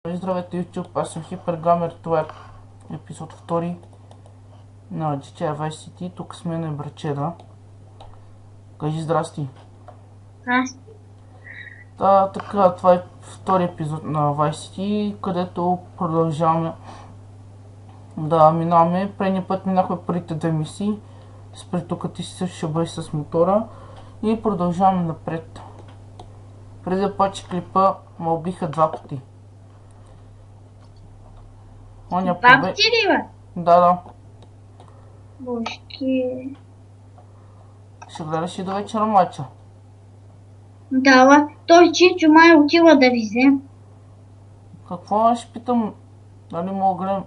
Здравейте, YouTube, аз съм Хипергамер, това е епизод 2 на GTA Vice City, тук с мен е Брачеда. Кажи здрасти. Здрасти. Така, това е втори епизод на Vice City, където продължаваме да минаваме. Предния път минахме първите две мисии, спри тук ти си ще бъдеш с мотора и продължаваме напред. Преди да почне клипа, ме убиха два пъти. Два пъти ли, бе? Да. Божки. Ще гледаш и до вечера мача. Да, той Чичо май отива да ви вземе. Какво ще питам? Дали мога да гледам?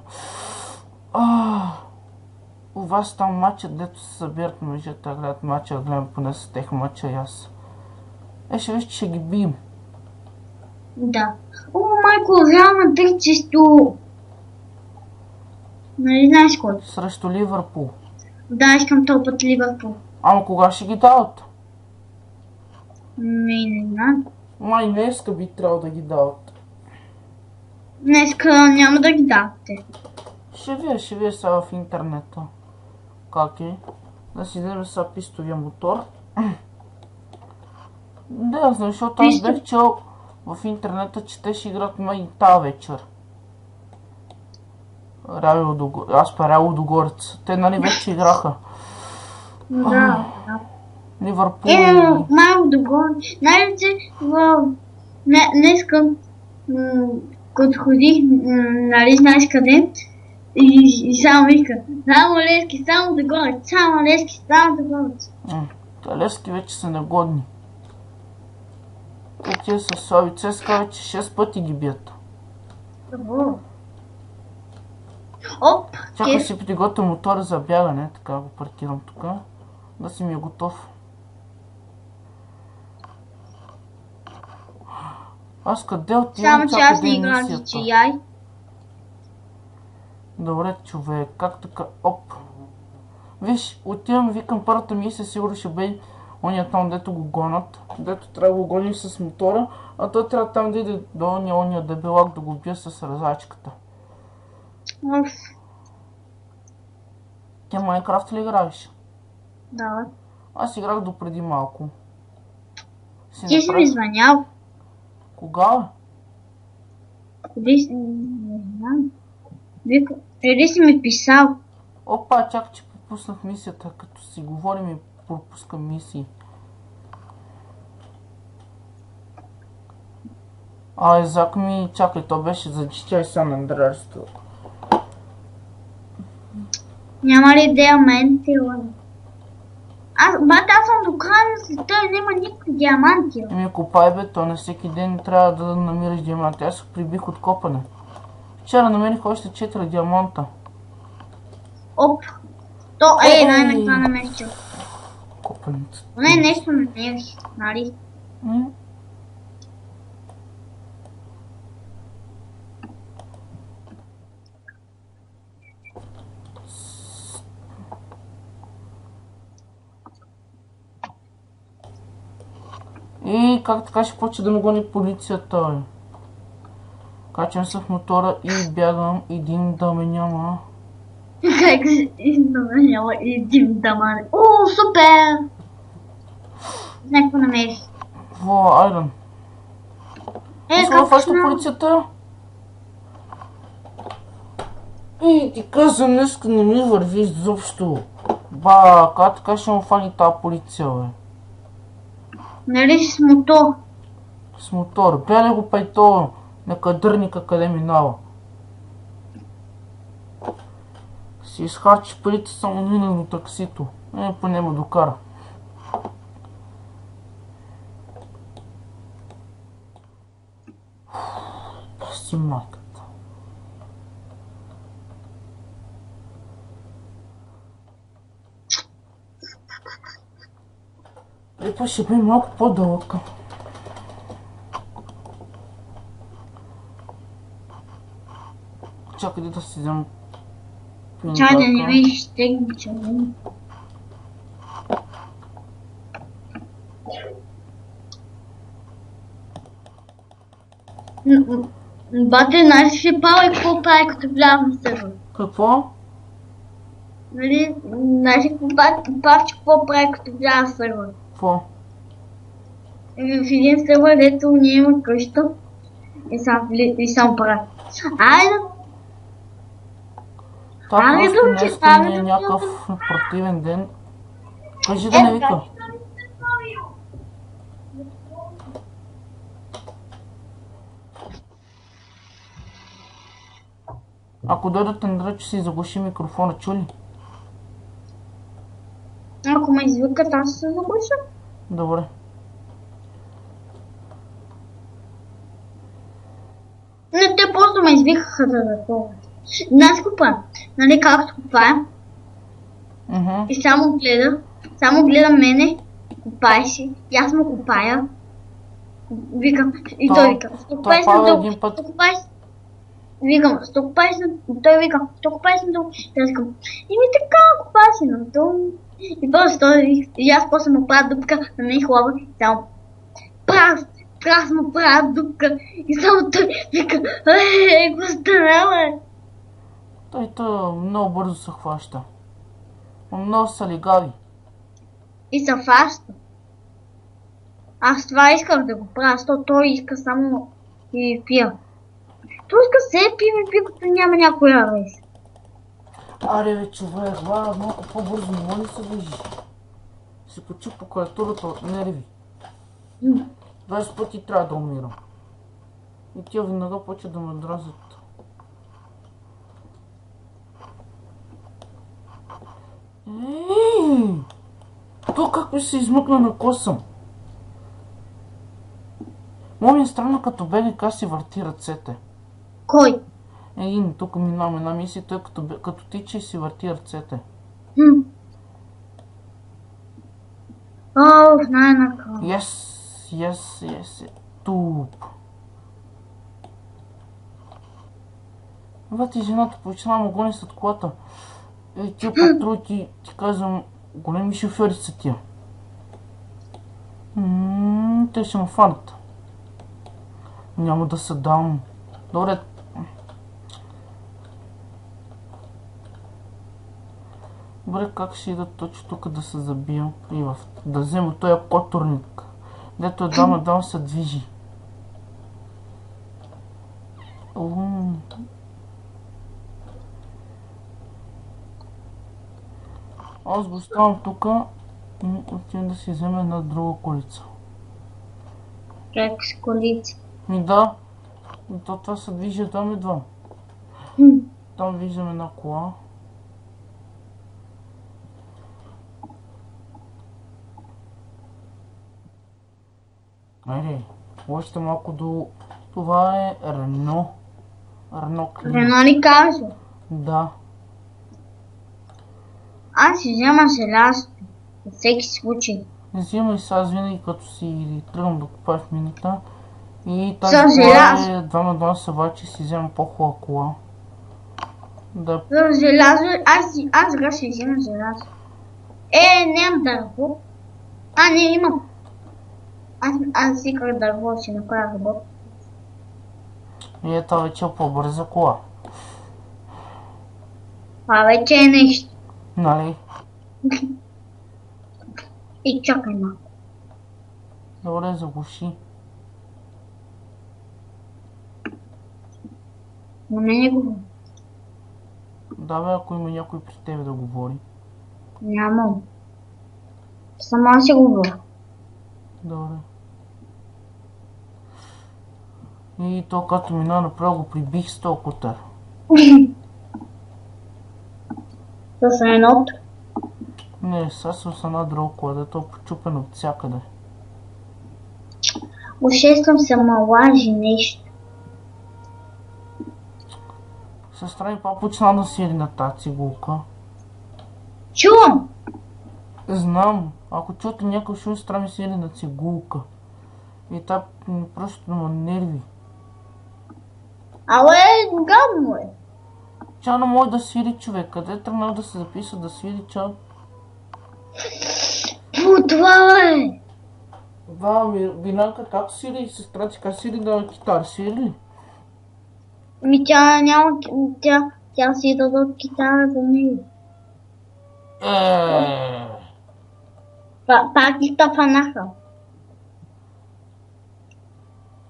У вас там мача, дето се събират мъжете, гледат мача, гледам поне с тех мача и аз. Ще виж, че ще ги бием. Да. О, майко, Реал Мадрид често. Нали знаеш кой? Срещу Ливърпул. Да, искам този път Ливърпул. Ама кога ще ги дават? Не знам. Май днеска би трябвало да ги дават. Днеска няма да ги давате. Ще вие сега в интернета. Как е? Да си вземе сега пистовия мотор. Да, защото аз бех чел в интернета, че те ще играт май тази вечер. Реал Лудогорец. Те нали вече играха. Да. Ливърпул. Малко добро. Най-вече днеска, като ходих, нали знаеш къде, и само вика, само Левски, само да горец, само Левски, само да горец. Левски вече са негодни. Тия са слаби. ЦСКА вече 6 пъти ги бият. Оп! Чакай си приготвя мотора за бягане, така го паркирам тук. Да си ми е готов. Аз къде отивам? Само че аз не играм GTI. Добре, човек, как така? Оп! Виж, отивам, викам първата мисия, сигурно ще бъде ония там, дето го гонят. Дето трябва да го гоним с мотора, а той трябва там да иде до ония дебелак да го бие с ръзачката. Ти Майнкрафт ли играеш? Да. Аз играх допреди малко. Ти си ми звънял. Кога? Не знам. Преди си ми писал. Опа, чакай, че пропуснах мисията. Като си говорим и пропускам мисии. Езак ми, чакай, то беше за GTA San Andreas. Няма ли диаманти? Аз съм до края на света и няма никакви диаманти. Копай бе, то на всеки ден трябва да намираш диаманти. Аз се прибих от копане. Вчера намерих още 4 диаманта. Оп! Най-накрая намерих. Копаница. Не, нещо намерих, нали? И как така ще почне да ме гони полицията? Качвам се в мотора и бягам, един да ме няма. Как да ме няма един да ме... О, супер! Знай какво намерих. Во, айден. Искам да фаща полицията. И ти казвам, днеска не ми върви изобщо. Как така ще му фани тази полиция, бе? Нали с мотор? С мотор. Бяли го пайто, на кадърника къде минава. Си изхарчи парите само на таксито. Поне ме докара. Си майката. Лепа ще бъде малко по-дълъг. Чакай да си взема пиндака. Чай да не видиш тегнича. Бате, знаеш ли Павел какво прави, като вляза в сервер? Какво? Нали, знаеш ли Павче какво прави, като вляза в сервер? Какво? В един сервер, дето ние има къща и сам прави. Айде, Та Ами, просто да учи, днеска ами, ми е да някакъв противен ден. Кажи да не вика. Ако дойдат Андре, че си заглуши микрофона, чули? ако ме извикат, аз ще се заглуша. Добре. Не, те просто ме извикаха да такова. Знаеш какво правя? Нали, както купая Мгм. и само гледа мене, купай си, и аз му купая. Викам, и той вика, ще купаеш на Павел дълго, един път. ще купаеш. Викам, ще купаеш на... Той вика, ще купаеш на дълго. И аз викам, ми така, купай си на дълго. И после той, и аз после му правя дупка на мен хлоба, и само прав му правя дупка. И само той вика, го станала. Той много бързо се хваща. Много са легави. И се фаща. Аз това исках да го правя, защото той иска само и пия. Той иска се пие, като няма някой рез. Аре бе, човек, малко по-бързо не може да се движи. Си почупа клавиатурата от нерви. 20 пъти трябва да умирам. И тия веднага почва да ме дразят. То как ми се измъкна на косъм? Моми е странно като БГК си върти ръцете. Кой? Един, тук минавам една мисия, той като тича и си върти ръцете. Най-накрая. Yes. Туп. Вати жената почина му гони след колата. Тия патрулки, ти казвам, големи шофьори са тия. Те ще ме фанат. Няма да се дам. Добре. Добре, как ще ида точно тук да се забия и да взема този которник, дето дам се движи. Аз го ставам тук и отивам да си взема една друга колица. Как с колица? Да, това се движи там едва. Там виждам една кола. Айде, още малко до... Това е Рено. Рено Клио. Рено ли казва? Да. Аз си взема желязото. За всеки случай. Взимай сега, аз винаги като си тръгвам да купая в минута. И тази За кола желязо. е 2 на 2 събачи, си взема по-хубава кола. Да. За желязо, аз сега ще взема желязо. Нямам дърво. Не имам. Аз исках дърво, ще направя работа. И ето вече е по-бърза кола. Това вече е нещо. Нали? И чакай малко. Добре, заглуши. Но не говори. Да бе, ако има някой при тебе да говори. Нямам. Сама си говоря. Добре. И то като мина направо го прибих с този кутър. С едното. Не, сега с една друга кола, дето е почупен от всякъде. Усещам се малажи нещо. Сестра ми пак почна да свири на тази цигулка. Чувам! Знам, ако чуете някой шум, сестра ми свири на цигулка. И та просто ма нерви. Гадно е. Тя не може да свири, човек. Къде е тръгнал да се записва да свири, ча? Това е. Винанка, как свири? Сестра ти как свири на китара? Свири ли? Ми тя няма, тя си дадат китара за него. Пак ги фанаха.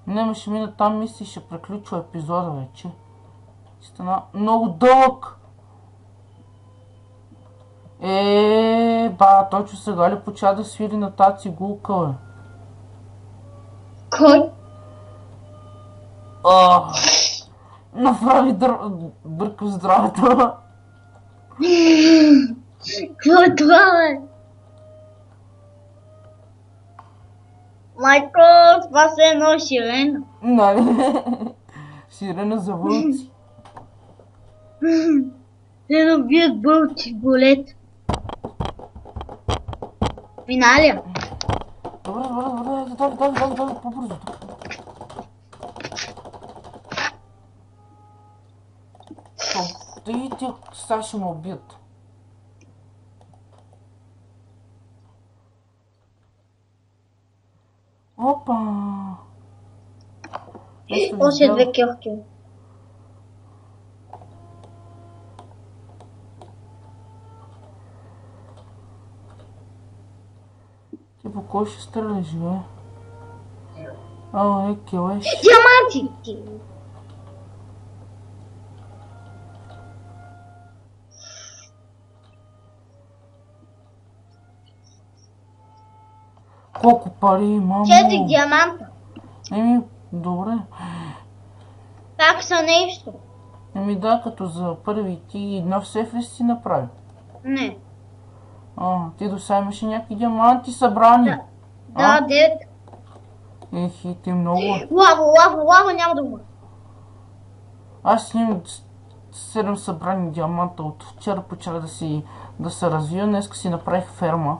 Не, ще мина там мисли, ще приключва епизода вече. Стана много дълъг. Точно сега ли почва да свири на тази цигулка, бе? Кой? Направи бърка в здравето. Какво е това, бе? Майко, това се едно сирена. Нали? Сирена за вълци. Те набият вълци в болет. Миналя. Добре, дай, по-бързо. Тъй тия сега ще ме убият. Опа! Още две кьорки. Ти по кой ще стреляш, бе? Келеш. Диаманти! Колко пари имам? 4 диаманта. Добре. Как са нещо? Да, като за първи ти нов сейф ли си направи? Не. Ти до сега имаше някакви диаманти събрани. Да, дед. Ти много. Лава, няма да умра. Аз с ним 7 събрани диаманта от вчера почнах да се развия, днеска си направих ферма.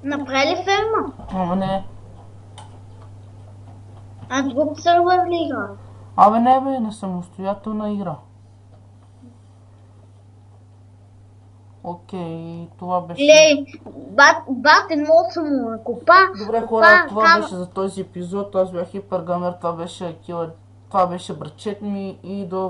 Направи ли ферма? Не. А друг сървър ли игра? Не бе, на самостоятелна игра. Окей, това беше... Лей, бате, мога съм му копа. Добре хора, това беше за този епизод. Аз бях Хипергамер, това беше Брачет ми и до